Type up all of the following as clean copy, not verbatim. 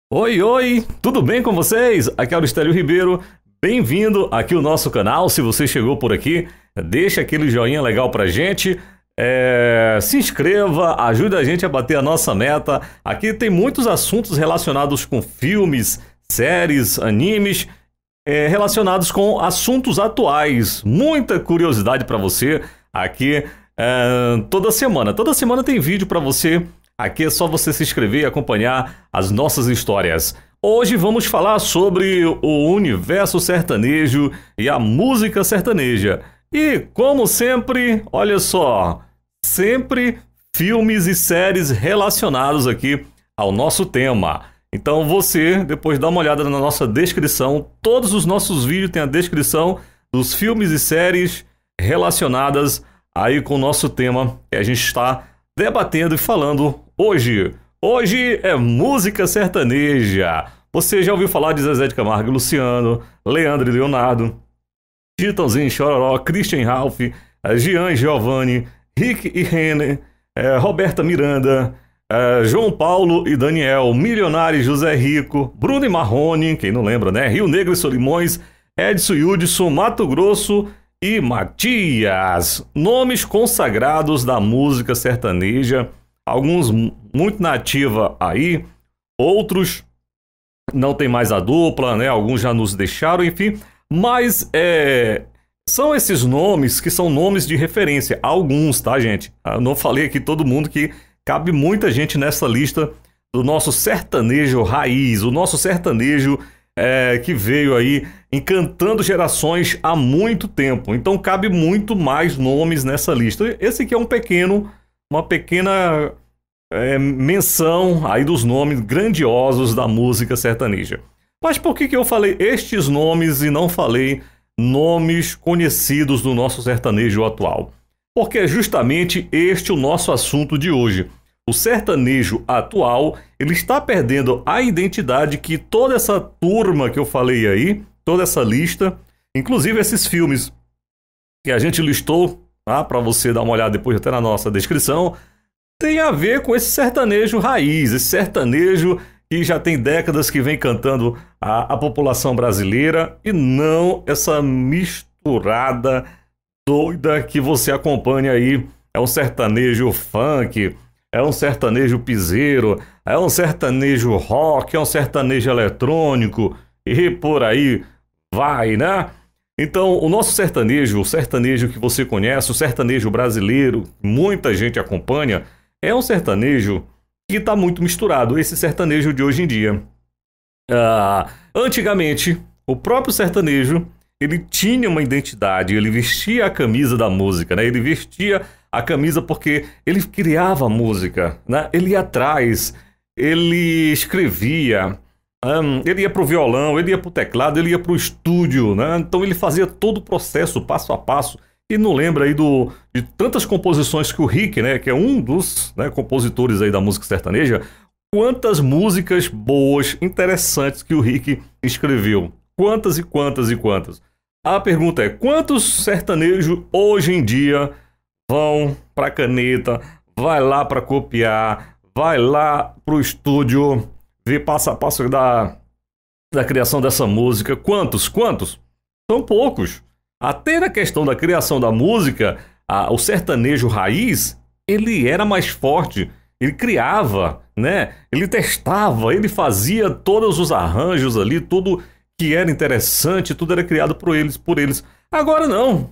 Oi, oi, tudo bem com vocês? Aqui é o Estélio Ribeiro, bem-vindo aqui ao nosso canal. Se você chegou por aqui, deixa aquele joinha legal pra gente, se inscreva, ajuda a gente a bater a nossa meta. Aqui tem muitos assuntos relacionados com filmes, séries, animes, relacionados com assuntos atuais. Muita curiosidade pra você aqui toda semana. Toda semana tem vídeo pra você. Aqui é só você se inscrever e acompanhar as nossas histórias. Hoje vamos falar sobre o universo sertanejo e a música sertaneja. E, como sempre, olha só, sempre filmes e séries relacionados aqui ao nosso tema. Então você, depois dá uma olhada na nossa descrição. Todos os nossos vídeos têm a descrição dos filmes e séries relacionadas aí com o nosso tema que a gente está debatendo e falando hoje. Hoje é música sertaneja. Você já ouviu falar de Zezé de Camargo e Luciano, Leandro e Leonardo, Chitãozinho e Chororó, Christian e Ralph, Jean e Giovanni, Rick e Renner, Roberta Miranda, João Paulo e Daniel, Milionário e José Rico, Bruno e Marrone, quem não lembra, né? Rio Negro e Solimões, Edson e Hudson, Mato Grosso e Matias. Nomes consagrados da música sertaneja. Alguns muito nativa aí, outros não tem mais a dupla, né? Alguns já nos deixaram, enfim. Mas são esses nomes que são nomes de referência. Alguns, tá, gente? Eu não falei aqui todo mundo que cabe muita gente nessa lista do nosso sertanejo raiz, o nosso sertanejo que veio aí encantando gerações há muito tempo. Então cabe muito mais nomes nessa lista. Esse aqui é uma pequena menção aí dos nomes grandiosos da música sertaneja. Mas por que eu falei estes nomes e não falei nomes conhecidos do nosso sertanejo atual? Porque é justamente este o nosso assunto de hoje. O sertanejo atual, ele está perdendo a identidade que toda essa turma que eu falei aí, toda essa lista, inclusive esses filmes que a gente listou, tá, para você dar uma olhada depois até na nossa descrição, tem a ver com esse sertanejo raiz, esse sertanejo que já tem décadas que vem cantando a população brasileira e não essa misturada doida que você acompanha aí. É um sertanejo funk, é um sertanejo piseiro, é um sertanejo rock, é um sertanejo eletrônico e por aí vai, né? Então, o nosso sertanejo, o sertanejo que você conhece, o sertanejo brasileiro, muita gente acompanha, é um sertanejo que está muito misturado, esse sertanejo de hoje em dia. Antigamente, o próprio sertanejo, ele tinha uma identidade, ele vestia a camisa da música, né? Ele vestia a camisa porque ele criava a música, né? Ele ia atrás, ele escrevia, ele ia pro violão, ele ia pro teclado, ele ia pro estúdio, né? Então ele fazia todo o processo, passo a passo. E não lembra aí de tantas composições que o Rick, né, que é um dos, né, compositores aí da música sertaneja, quantas músicas boas, interessantes que o Rick escreveu. Quantas e quantas e quantas. A pergunta é, quantos sertanejos hoje em dia vão pra caneta, vai lá pra copiar, vai lá pro estúdio, ver passo a passo da criação dessa música? Quantos? São poucos. Até na questão da criação da música, o sertanejo raiz, ele era mais forte, ele criava, né? Ele testava, ele fazia todos os arranjos ali, tudo que era interessante, tudo era criado por eles. Agora não.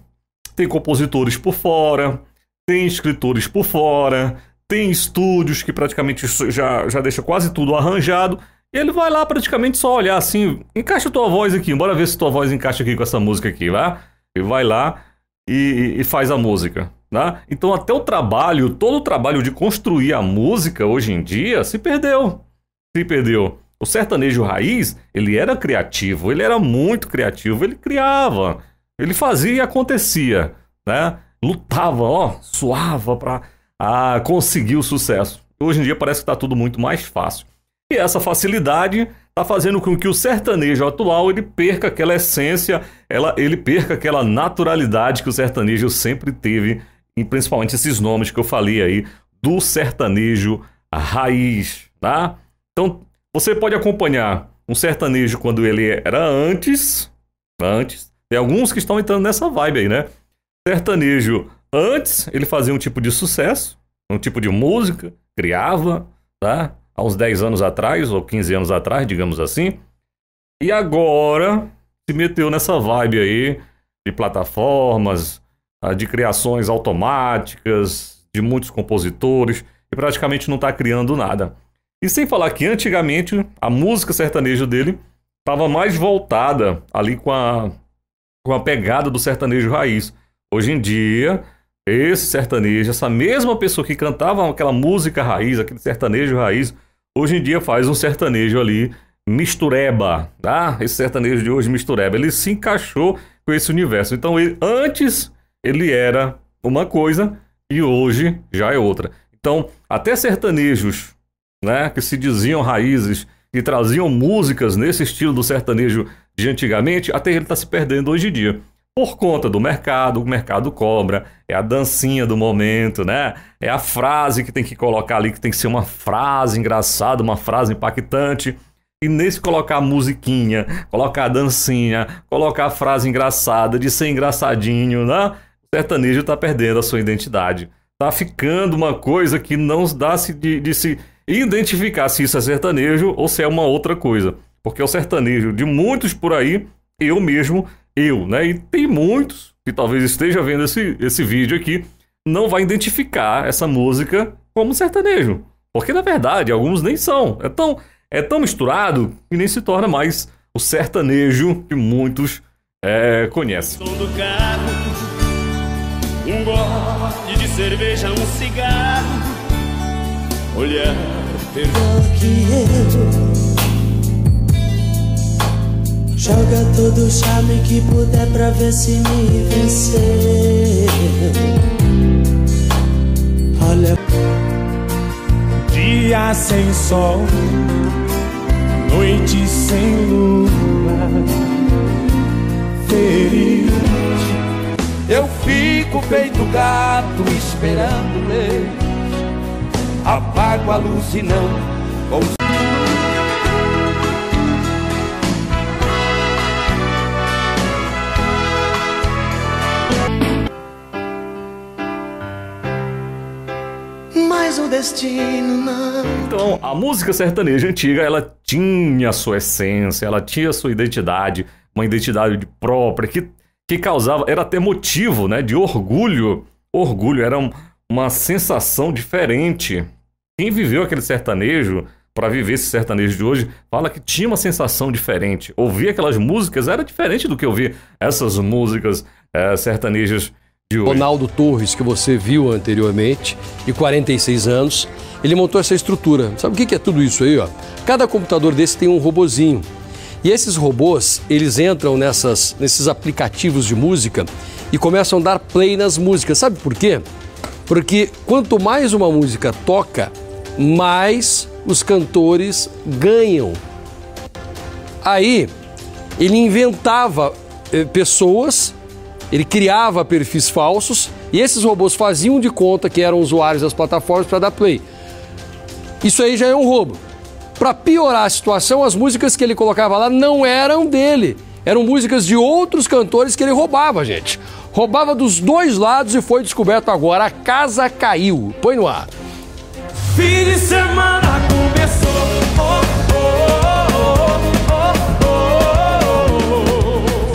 Tem compositores por fora, tem escritores por fora, tem estúdios que praticamente já deixa quase tudo arranjado. Ele vai lá praticamente só olhar assim, encaixa tua voz aqui, bora ver se tua voz encaixa aqui com essa música aqui, vai? Ele vai lá e faz a música, né? Então até todo o trabalho de construir a música hoje em dia se perdeu. O sertanejo raiz, ele era criativo, ele era muito criativo, ele criava, ele fazia e acontecia, né? Lutava, suava para conseguir o sucesso. Hoje em dia parece que está tudo muito mais fácil. E essa facilidade está fazendo com que o sertanejo atual ele perca aquela essência, ele perca aquela naturalidade que o sertanejo sempre teve, e principalmente esses nomes que eu falei aí do sertanejo raiz, tá? Então você pode acompanhar um sertanejo quando ele era antes. Tem alguns que estão entrando nessa vibe aí, né? Sertanejo antes, ele fazia um tipo de sucesso, um tipo de música, criava, tá? Há uns 10 anos atrás, ou 15 anos atrás, digamos assim. E agora se meteu nessa vibe aí de plataformas, de criações automáticas, de muitos compositores, e praticamente não está criando nada. E sem falar que antigamente a música sertaneja dele estava mais voltada ali com a pegada do sertanejo raiz. Hoje em dia, esse sertanejo, essa mesma pessoa que cantava aquela música raiz, aquele sertanejo raiz, hoje em dia faz um sertanejo ali mistureba, tá? Esse sertanejo de hoje mistureba, ele se encaixou com esse universo. Então, antes ele era uma coisa e hoje já é outra. Então, até sertanejos, né, que se diziam raízes e traziam músicas nesse estilo do sertanejo de antigamente, até ele está se perdendo hoje em dia. Por conta do mercado, o mercado cobra, é a dancinha do momento, né? É a frase que tem que colocar ali, que tem que ser uma frase engraçada, uma frase impactante. E nesse colocar a musiquinha, colocar a dancinha, colocar a frase engraçada, de ser engraçadinho, né? O sertanejo está perdendo a sua identidade. Tá ficando uma coisa que não dá de se identificar se isso é sertanejo ou se é uma outra coisa. Porque o sertanejo de muitos por aí, né? E tem muitos que talvez esteja vendo esse vídeo aqui, não vai identificar essa música como sertanejo. Porque na verdade, alguns nem são. É tão misturado que nem se torna mais o sertanejo que muitos conhecem. Som do carro, um gole de cerveja, um cigarro, olhar que eu. Joga todo o charme que puder pra ver se me vencer. Olha, dia sem sol, noite sem lua, feliz. Eu fico feito gato esperando ler. Apago a luz e não consigo. mas o destino não. Então, a música sertaneja antiga, ela tinha a sua essência, ela tinha a sua identidade, uma identidade própria, que causava, era até motivo, né, de orgulho. Orgulho era uma sensação diferente. Quem viveu aquele sertanejo, para viver esse sertanejo de hoje, fala que tinha uma sensação diferente. Ouvir aquelas músicas era diferente do que ouvir essas músicas sertanejas de hoje. Ronaldo Torres, que você viu anteriormente, de 46 anos, ele montou essa estrutura. Sabe o que é tudo isso aí, ó? Cada computador desse tem um robozinho. E esses robôs, eles entram nesses aplicativos de música e começam a dar play nas músicas. Sabe por quê? Porque quanto mais uma música toca, mais os cantores ganham. Aí, ele inventava pessoas, ele criava perfis falsos e esses robôs faziam de conta que eram usuários das plataformas para dar play. Isso aí já é um roubo. Para piorar a situação, as músicas que ele colocava lá não eram dele. Eram músicas de outros cantores que ele roubava, gente. Roubava dos dois lados e foi descoberto agora. A casa caiu. Põe no ar. Fim de semana começou.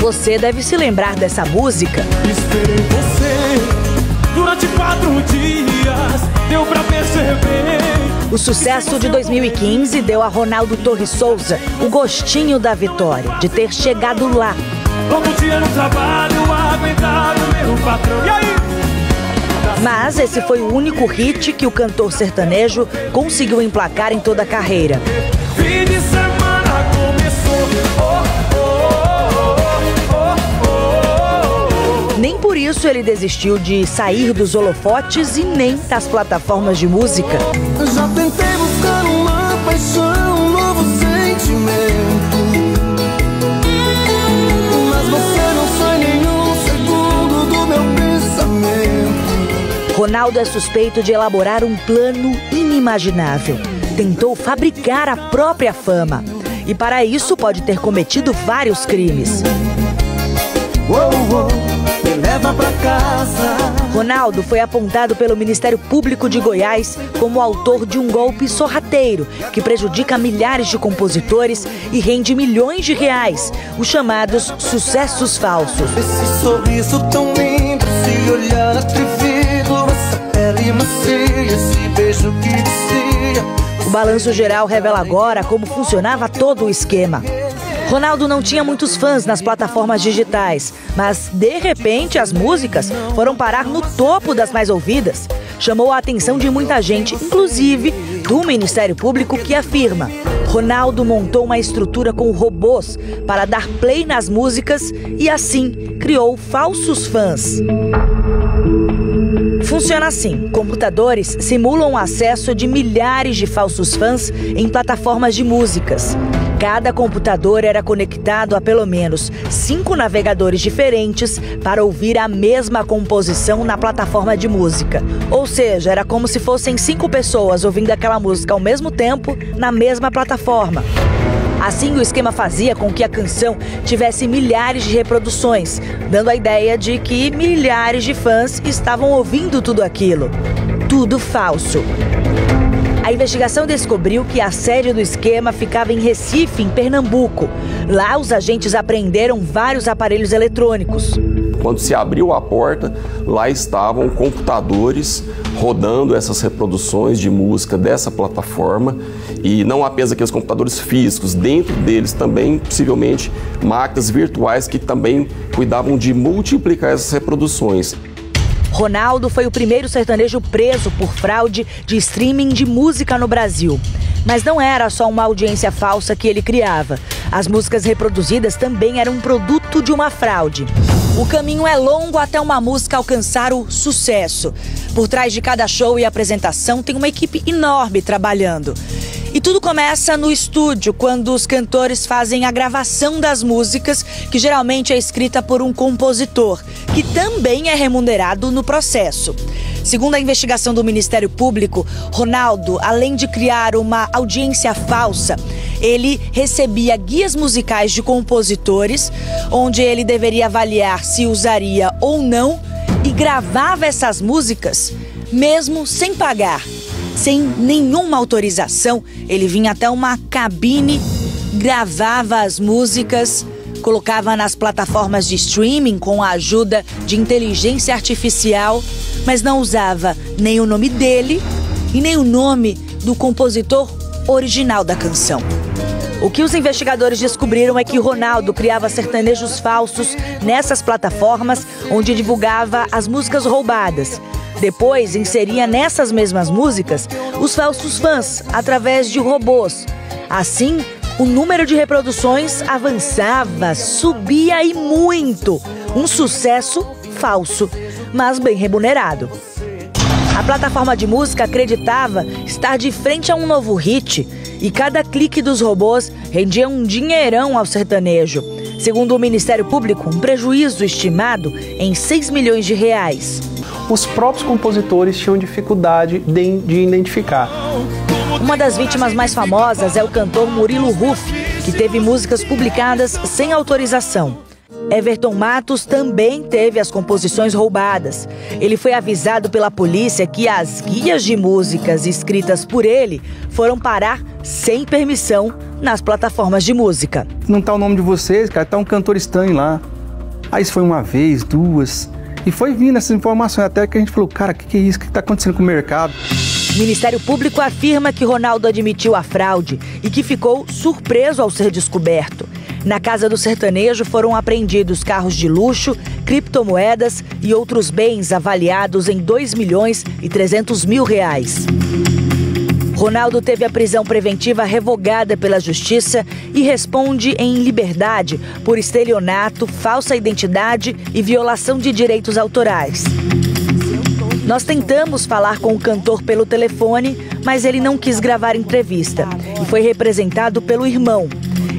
Você deve se lembrar dessa música. Esperei você durante 4 dias, deu pra perceber. O sucesso de 2015 deu a Ronaldo Torres Souza o gostinho da vitória, de ter chegado lá. Todo dia no trabalho, aguentar o meu patrão. E aí? Mas esse foi o único hit que o cantor sertanejo conseguiu emplacar em toda a carreira. Fim de semana começou. Nem por isso ele desistiu de sair dos holofotes e nem das plataformas de música. Já tentei buscar uma paixão, um novo sentimento, mas você não sai nenhum segundo do meu pensamento. Ronaldo é suspeito de elaborar um plano inimaginável. tentou fabricar a própria fama. E para isso pode ter cometido vários crimes. Me leva pra casa. Ronaldo foi apontado pelo Ministério Público de Goiás como autor de um golpe sorrateiro que prejudica milhares de compositores e rende milhões de reais, os chamados sucessos falsos. Esse sorriso tão lindo, se olhar atrevido, essa pele macia, esse beijo que dizia. O balanço geral revela agora como funcionava todo o esquema. Ronaldo não tinha muitos fãs nas plataformas digitais, mas, de repente, as músicas foram parar no topo das mais ouvidas. Chamou a atenção de muita gente, inclusive do Ministério Público, que afirma: Ronaldo montou uma estrutura com robôs para dar play nas músicas e, assim, criou falsos fãs. Funciona assim: computadores simulam o acesso de milhares de falsos fãs em plataformas de músicas. Cada computador era conectado a pelo menos 5 navegadores diferentes para ouvir a mesma composição na plataforma de música. Ou seja, era como se fossem 5 pessoas ouvindo aquela música ao mesmo tempo na mesma plataforma. Assim, o esquema fazia com que a canção tivesse milhares de reproduções, dando a ideia de que milhares de fãs estavam ouvindo tudo aquilo. Tudo falso. A investigação descobriu que a sede do esquema ficava em Recife, em Pernambuco. Lá, os agentes apreenderam vários aparelhos eletrônicos. Quando se abriu a porta, lá estavam computadores rodando essas reproduções de música dessa plataforma, e não apenas aqueles computadores físicos, dentro deles também, possivelmente, máquinas virtuais que também cuidavam de multiplicar essas reproduções. Ronaldo foi o primeiro sertanejo preso por fraude de streaming de música no Brasil. Mas não era só uma audiência falsa que ele criava. As músicas reproduzidas também eram um produto de uma fraude. O caminho é longo até uma música alcançar o sucesso. Por trás de cada show e apresentação tem uma equipe enorme trabalhando. E tudo começa no estúdio, quando os cantores fazem a gravação das músicas, que geralmente é escrita por um compositor, que também é remunerado no processo. Segundo a investigação do Ministério Público, Ronaldo, além de criar uma audiência falsa, ele recebia guias musicais de compositores, onde ele deveria avaliar se usaria ou não, e gravava essas músicas mesmo sem pagar. Sem nenhuma autorização, ele vinha até uma cabine, gravava as músicas, colocava nas plataformas de streaming com a ajuda de inteligência artificial, mas não usava nem o nome dele e nem o nome do compositor original da canção. O que os investigadores descobriram é que Ronaldo criava sertanejos falsos nessas plataformas, onde divulgava as músicas roubadas. Depois, inseria nessas mesmas músicas os falsos fãs, através de robôs. Assim, o número de reproduções avançava, subia e muito. Um sucesso falso, mas bem remunerado. A plataforma de música acreditava estar de frente a um novo hit, e cada clique dos robôs rendia um dinheirão ao sertanejo. Segundo o Ministério Público, um prejuízo estimado em 6 milhões de reais. Os próprios compositores tinham dificuldade de identificar. Uma das vítimas mais famosas é o cantor Murilo Huff, que teve músicas publicadas sem autorização. Everton Matos também teve as composições roubadas. Ele foi avisado pela polícia que as guias de músicas escritas por ele foram parar sem permissão nas plataformas de música. Não tá o nome de vocês, cara, tá um cantor estranho lá. Aí isso foi uma vez, duas... E foi vindo essas informações até que a gente falou, cara, o que é isso? O que está acontecendo com o mercado? O Ministério Público afirma que Ronaldo admitiu a fraude e que ficou surpreso ao ser descoberto. Na casa do sertanejo foram apreendidos carros de luxo, criptomoedas e outros bens avaliados em 2.300.000 reais. Ronaldo teve a prisão preventiva revogada pela Justiça e responde em liberdade por estelionato, falsa identidade e violação de direitos autorais. Nós tentamos falar com o cantor pelo telefone, mas ele não quis gravar entrevista e foi representado pelo irmão.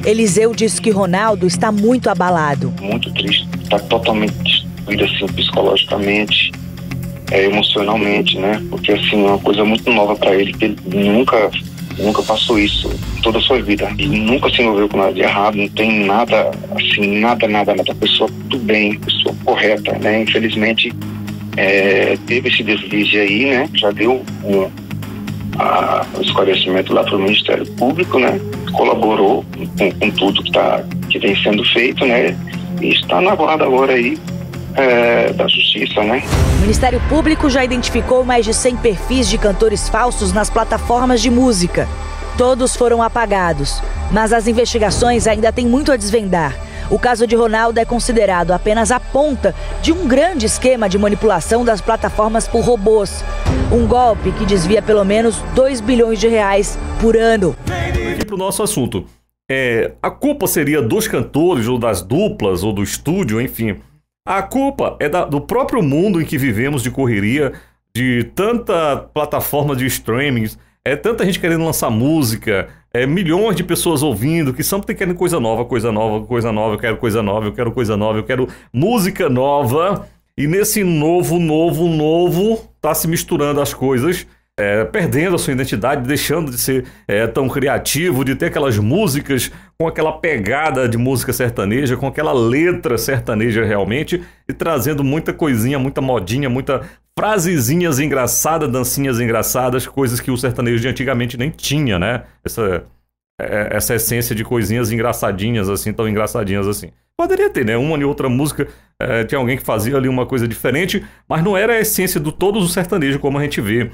Eliseu diz que Ronaldo está muito abalado. Muito triste, está totalmente destruído assim, psicologicamente. Emocionalmente, né? Porque assim, é uma coisa muito nova para ele, que ele nunca nunca passou isso toda a sua vida. E nunca se envolveu com nada de errado, não tem nada, assim, nada. Pessoa do bem, pessoa correta, né? Infelizmente, teve esse deslize aí, né? Já deu o esclarecimento lá para o Ministério Público, né? Colaborou com tudo que vem sendo feito, né? E está na guarda agora aí da Justiça, né? O Ministério Público já identificou mais de 100 perfis de cantores falsos nas plataformas de música. Todos foram apagados, mas as investigações ainda têm muito a desvendar. O caso de Ronaldo é considerado apenas a ponta de um grande esquema de manipulação das plataformas por robôs. Um golpe que desvia pelo menos 2 bilhões de reais por ano. Aqui para o nosso assunto. A culpa seria dos cantores, ou das duplas, ou do estúdio, enfim. A culpa é do próprio mundo em que vivemos de correria, de tanta plataforma de streamings, tanta gente querendo lançar música, milhões de pessoas ouvindo, que sempre querem coisa nova, eu quero coisa nova, eu quero música nova. E nesse novo, tá se misturando as coisas, perdendo a sua identidade, deixando de ser tão criativo, de ter aquelas músicas com aquela pegada de música sertaneja, com aquela letra sertaneja realmente, e trazendo muita coisinha, muita modinha, muita frasezinhas engraçadas, dancinhas engraçadas, coisas que o sertanejo de antigamente nem tinha, né? Essa essência de coisinhas engraçadinhas assim, tão engraçadinhas assim. Poderia ter, né? Uma e outra música, tinha alguém que fazia ali uma coisa diferente, mas não era a essência de todos os sertanejos como a gente vê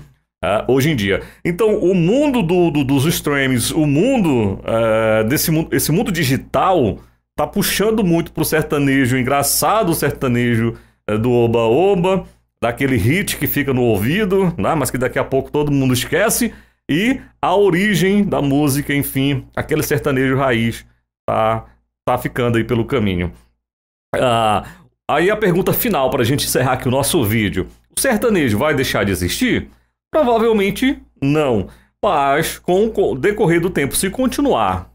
hoje em dia. Então, o mundo dos streams, o mundo, esse mundo digital, tá puxando muito pro sertanejo engraçado, o sertanejo do oba-oba, daquele hit que fica no ouvido, né? Mas que daqui a pouco todo mundo esquece, e a origem da música, enfim, aquele sertanejo raiz tá ficando aí pelo caminho. Aí a pergunta final pra gente encerrar aqui o nosso vídeo. O sertanejo vai deixar de existir? Provavelmente não, mas com o decorrer do tempo, se continuar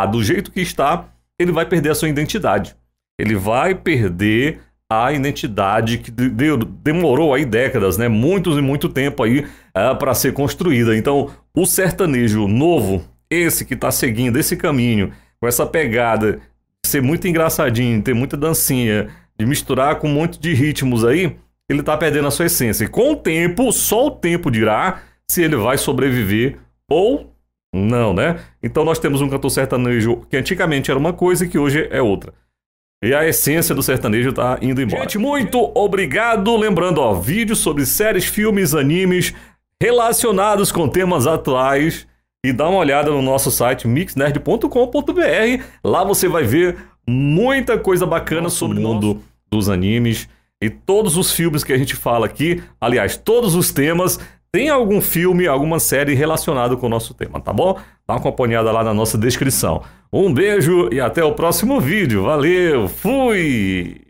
do jeito que está, ele vai perder a sua identidade. Ele vai perder a identidade que demorou aí décadas, né? Muito tempo aí para ser construída. Então, o sertanejo novo, esse que está seguindo esse caminho, com essa pegada de ser muito engraçadinho, ter muita dancinha, de misturar com um monte de ritmos aí, ele tá perdendo a sua essência. E com o tempo, só o tempo dirá se ele vai sobreviver ou não, né? Então nós temos um cantor sertanejo que antigamente era uma coisa e que hoje é outra. E a essência do sertanejo tá indo embora. Gente, muito obrigado. Lembrando, vídeos sobre séries, filmes, animes relacionados com temas atuais. E dá uma olhada no nosso site mixnerd.com.br. Lá você vai ver muita coisa bacana sobre o mundo dos animes. E todos os filmes que a gente fala aqui, aliás, todos os temas, tem algum filme, alguma série relacionado com o nosso tema, tá bom? Dá uma acompanhada lá na nossa descrição. Um beijo e até o próximo vídeo. Valeu, fui!